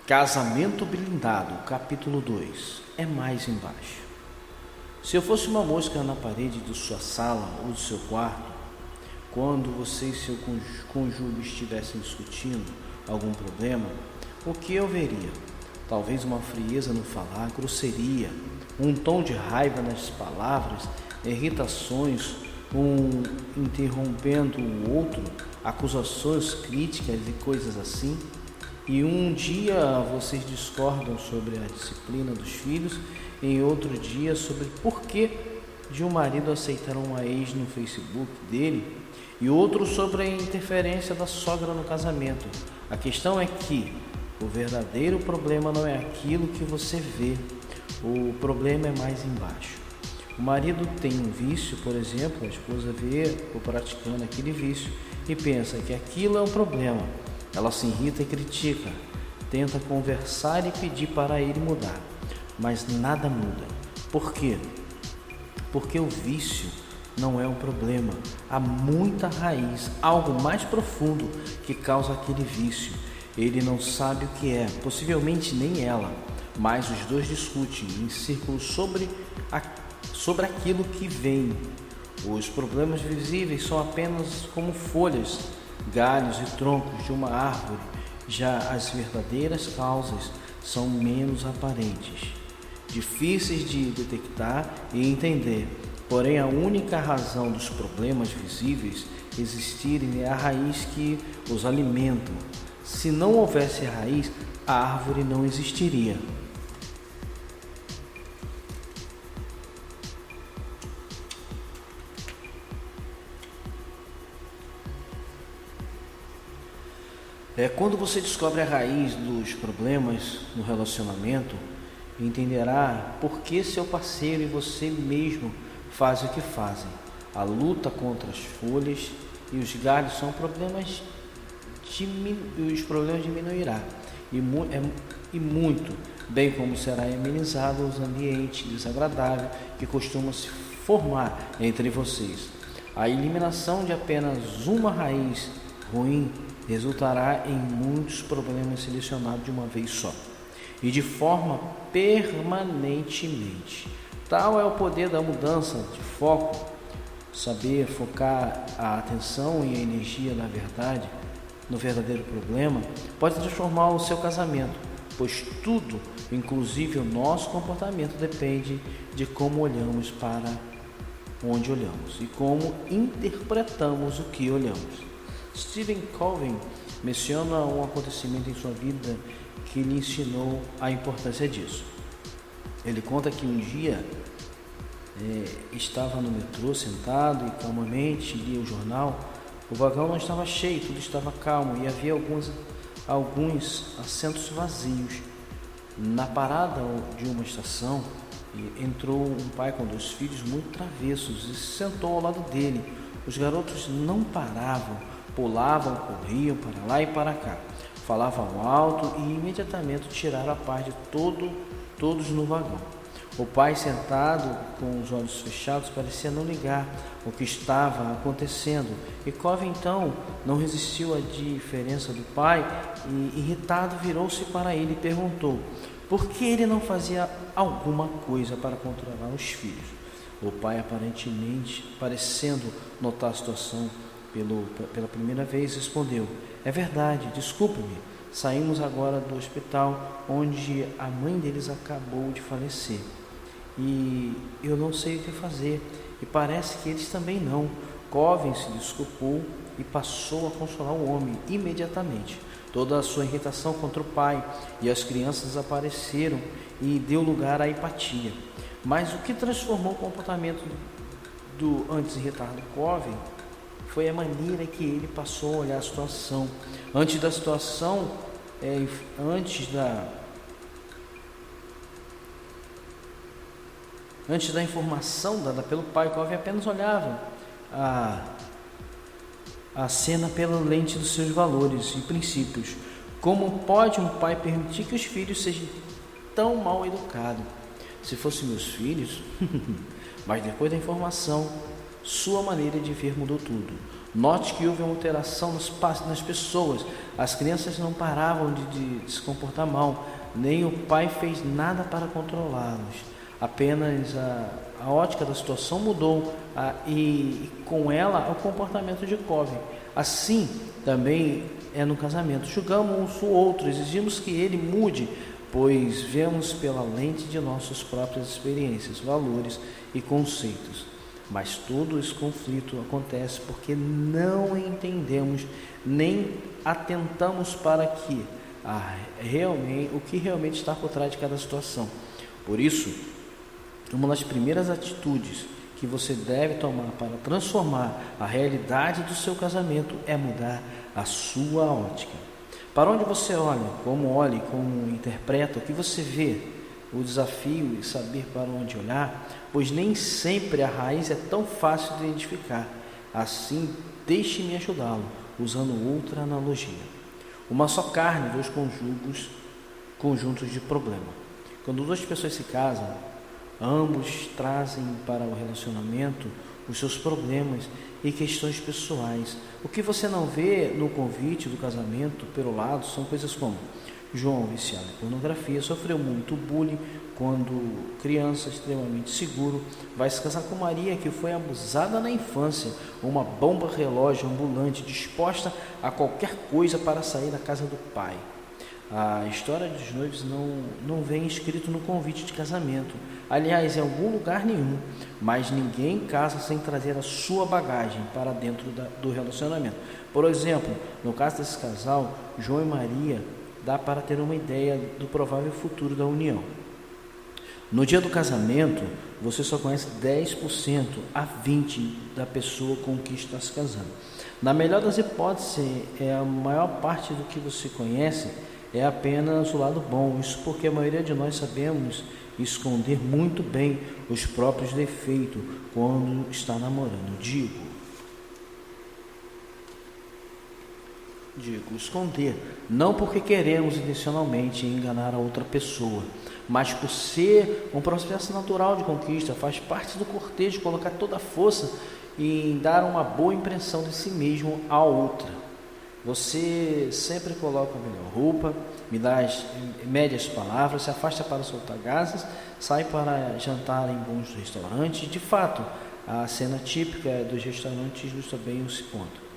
Casamento blindado, capítulo 2. É mais embaixo. Se eu fosse uma mosca na parede de sua sala ou do seu quarto, quando você e seu cônjuge estivessem discutindo algum problema, o que eu veria? Talvez uma frieza no falar, grosseria, um tom de raiva nas palavras, irritações, um interrompendo o outro, acusações, críticas e coisas assim. E um dia vocês discordam sobre a disciplina dos filhos, em outro dia sobre por que de um marido aceitar uma ex no Facebook dele, e outro sobre a interferência da sogra no casamento. A questão é que o verdadeiro problema não é aquilo que você vê, o problema é mais embaixo. O marido tem um vício, por exemplo, a esposa vê ou praticando aquele vício e pensa que aquilo é um problema. Ela se irrita e critica, tenta conversar e pedir para ele mudar, mas nada muda. Por quê? Porque o vício não é um problema. Há muita raiz, algo mais profundo que causa aquele vício. Ele não sabe o que é, possivelmente nem ela, mas os dois discutem em círculos sobre aquilo que vem. Os problemas visíveis são apenas como folhas, galhos e troncos de uma árvore, já as verdadeiras causas são menos aparentes, difíceis de detectar e entender. Porém, a única razão dos problemas visíveis existirem é a raiz que os alimenta. Se não houvesse raiz, a árvore não existiria. Quando você descobre a raiz dos problemas no relacionamento, entenderá por que seu parceiro e você mesmo fazem o que fazem. A luta contra as folhas e os galhos são problemas, os problemas diminuirá e muito, bem como será amenizado os ambientes desagradáveis que costumam se formar entre vocês. A eliminação de apenas uma raiz ruim resultará em muitos problemas selecionados de uma vez só e de forma permanentemente. Tal é o poder da mudança de foco. Saber focar a atenção e a energia no verdadeiro problema, pode transformar o seu casamento, pois tudo, inclusive o nosso comportamento, depende de como olhamos para onde olhamos e como interpretamos o que olhamos. Stephen Covey menciona um acontecimento em sua vida que lhe ensinou a importância disso. Ele conta que um dia estava no metrô sentado e calmamente lia o jornal. O vagão não estava cheio, tudo estava calmo e havia alguns assentos vazios. Na parada de uma estação, entrou um pai com 2 filhos muito travessos e se sentou ao lado dele. Os garotos não paravam, pulavam, corriam para lá e para cá, falavam alto e imediatamente tiraram a paz de todos no vagão. O pai, sentado com os olhos fechados, parecia não ligar o que estava acontecendo. E Covey então não resistiu à diferença do pai e, irritado, virou-se para ele e perguntou por que ele não fazia alguma coisa para controlar os filhos. O pai, aparentemente parecendo notar a situação pela primeira vez, respondeu: é verdade, desculpe-me, saímos agora do hospital onde a mãe deles acabou de falecer e eu não sei o que fazer e parece que eles também não. Covey se desculpou e passou a consolar o homem imediatamente. Toda a sua irritação contra o pai e as crianças desapareceram e deu lugar à empatia. Mas o que transformou o comportamento do antes irritado Covey foi a maneira que ele passou a olhar a situação. Antes da informação dada pelo pai, Covey apenas olhava a cena pela lente dos seus valores e princípios. Como pode um pai permitir que os filhos sejam tão mal educados? Se fossem meus filhos... Mas depois da informação, sua maneira de ver mudou tudo. Note que houve uma alteração nas pessoas. As crianças não paravam de se comportar mal, nem o pai fez nada para controlá-los. Apenas a ótica da situação mudou e com ela o comportamento de Cove. Assim também é no casamento. Julgamos o outro, exigimos que ele mude, pois vemos pela lente de nossas próprias experiências, valores e conceitos. Mas todo esse conflito acontece porque não entendemos nem atentamos para o que realmente está por trás de cada situação. Por isso, uma das primeiras atitudes que você deve tomar para transformar a realidade do seu casamento é mudar a sua ótica. Para onde você olha, como interpreta, o que você vê, o desafio é saber para onde olhar, pois nem sempre a raiz é tão fácil de identificar. Assim, deixe-me ajudá-lo, usando outra analogia. Uma só carne, dois conjuntos de problema. Quando duas pessoas se casam, ambos trazem para o relacionamento os seus problemas e questões pessoais. O que você não vê no convite do casamento pelo lado são coisas como: João, viciado em pornografia, sofreu muito bullying quando criança, extremamente seguro, vai se casar com Maria, que foi abusada na infância, uma bomba relógio ambulante, disposta a qualquer coisa para sair da casa do pai. A história dos noivos não vem escrito no convite de casamento, aliás, em algum lugar nenhum, mas ninguém casa sem trazer a sua bagagem para dentro do relacionamento. Por exemplo, no caso desse casal, João e Maria, dá para ter uma ideia do provável futuro da união. No dia do casamento, você só conhece 10% a 20% da pessoa com quem está se casando. Na melhor das hipóteses, a maior parte do que você conhece é apenas o lado bom. Isso porque a maioria de nós sabemos esconder muito bem os próprios defeitos quando está namorando. Digo, esconder, não porque queremos intencionalmente enganar a outra pessoa, mas por ser um processo natural de conquista. Faz parte do cortejo colocar toda a força em dar uma boa impressão de si mesmo à outra. Você sempre coloca a melhor roupa, mede as palavras, se afasta para soltar gases, sai para jantar em bons restaurantes. De fato, a cena típica dos restaurantes ilustra bem esse ponto.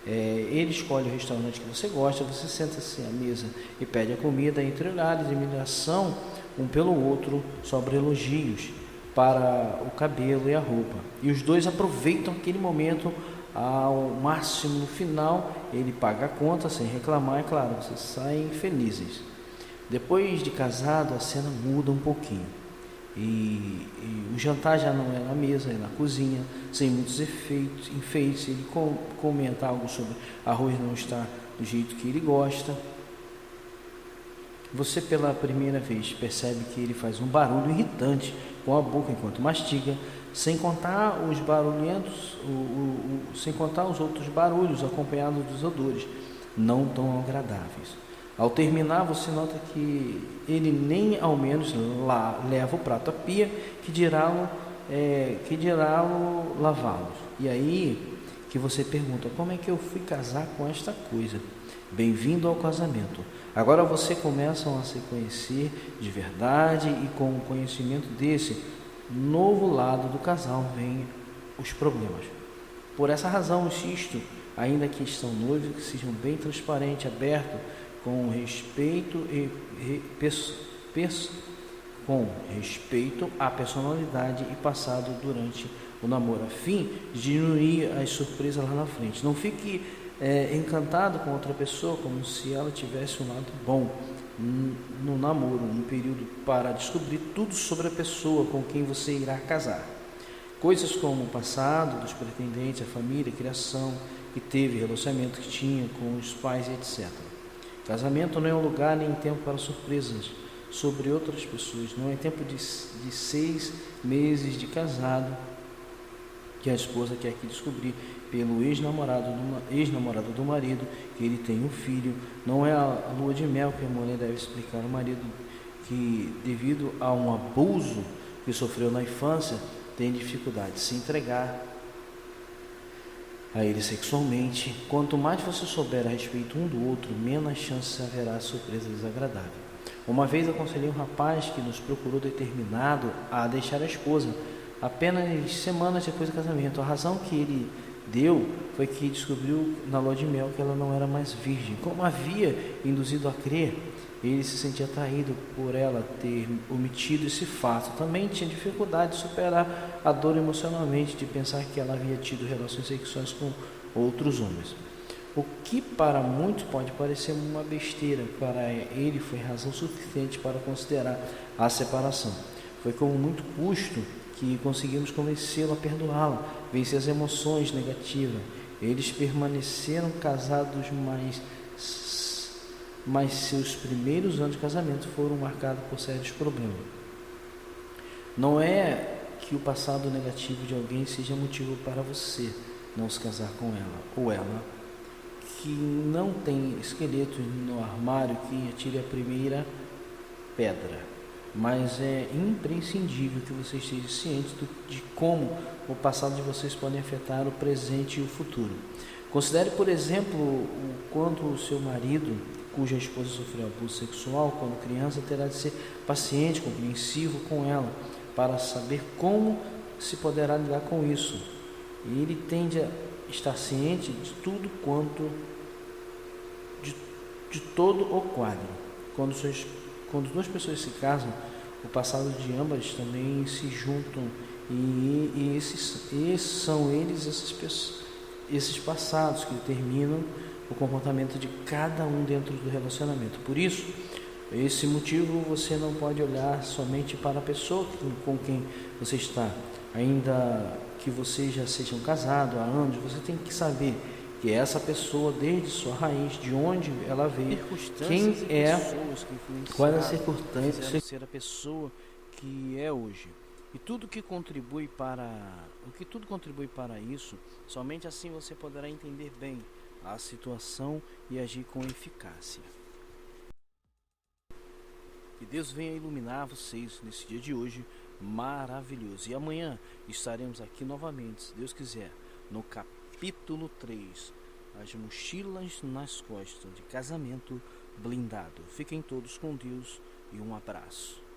Ele escolhe o restaurante que você gosta, você senta-se à mesa e pede a comida, entre olhares de admiração um pelo outro, sobre elogios para o cabelo e a roupa. E os dois aproveitam aquele momento ao máximo. No final, ele paga a conta sem reclamar, é claro, vocês saem felizes. Depois de casado, a cena muda um pouquinho. E o jantar já não é na mesa, é na cozinha, sem muitos enfeites. Ele comenta algo sobre arroz não estar do jeito que ele gosta. Você pela primeira vez percebe que ele faz um barulho irritante com a boca enquanto mastiga, sem contar os barulhentos, sem contar os outros barulhos acompanhados dos odores não tão agradáveis. Ao terminar, você nota que ele nem ao menos leva o prato à pia, que dirá lavá-los. E aí que você pergunta: como é que eu fui casar com esta coisa? Bem-vindo ao casamento. Agora você começa a se conhecer de verdade, e com o conhecimento desse novo lado do casal vem os problemas. Por essa razão, insisto, ainda que estão noivos, que sejam bem transparentes, abertos, com respeito à personalidade e passado durante o namoro, a fim de diminuir as surpresas lá na frente. Não fique encantado com outra pessoa como se ela tivesse um lado bom no namoro, um período para descobrir tudo sobre a pessoa com quem você irá casar. Coisas como o passado dos pretendentes, a família, a criação que teve, relacionamento que tinha com os pais, etc. Casamento não é um lugar nem tempo para surpresas sobre outras pessoas. Não é tempo de 6 meses de casado que a esposa quer que descobrir pelo ex-namorado do marido que ele tem um filho. Não é a lua de mel que a mulher deve explicar ao marido que, devido a um abuso que sofreu na infância, tem dificuldade de se entregar a ele sexualmente. Quanto mais você souber a respeito um do outro, menos chances haverá de surpresa desagradável. Uma vez aconselhei um rapaz que nos procurou determinado a deixar a esposa apenas semanas depois do casamento. A razão que ele deu foi que descobriu na lua de mel que ela não era mais virgem. Como havia induzido a crer, ele se sentia atraído por ela ter omitido esse fato. Também tinha dificuldade de superar a dor emocionalmente de pensar que ela havia tido relações sexuais com outros homens. O que para muitos pode parecer uma besteira, para ele foi razão suficiente para considerar a separação. Foi com muito custo que conseguimos convencê-lo a perdoá-la, vencer as emoções negativas. Eles permaneceram casados, mas seus primeiros anos de casamento foram marcados por sérios problemas. Não é que o passado negativo de alguém seja motivo para você não se casar com ela, ou ela que não tem esqueleto no armário que atire a primeira pedra. Mas é imprescindível que você esteja ciente de como o passado de vocês pode afetar o presente e o futuro. Considere, por exemplo, o quanto o seu marido, cuja esposa sofreu abuso sexual quando criança, terá de ser paciente, compreensivo com ela, para saber como se poderá lidar com isso. E ele tende a estar ciente de tudo quanto de todo o quadro. Quando duas pessoas se casam, o passado de ambas também se juntam e esses passados que determinam o comportamento de cada um dentro do relacionamento. Por isso, esse motivo você não pode olhar somente para a pessoa com quem você está, ainda que vocês já sejam casados há anos. Você tem que saber que essa pessoa, desde sua raiz, de onde ela veio, quem é, quais as circunstâncias, ser a pessoa que é hoje. E tudo que contribui para isso, somente assim você poderá entender bem a situação e agir com eficácia. Que Deus venha iluminar vocês nesse dia de hoje maravilhoso. E amanhã estaremos aqui novamente, se Deus quiser, no capítulo 3, as mochilas nas costas de casamento blindado. Fiquem todos com Deus e um abraço.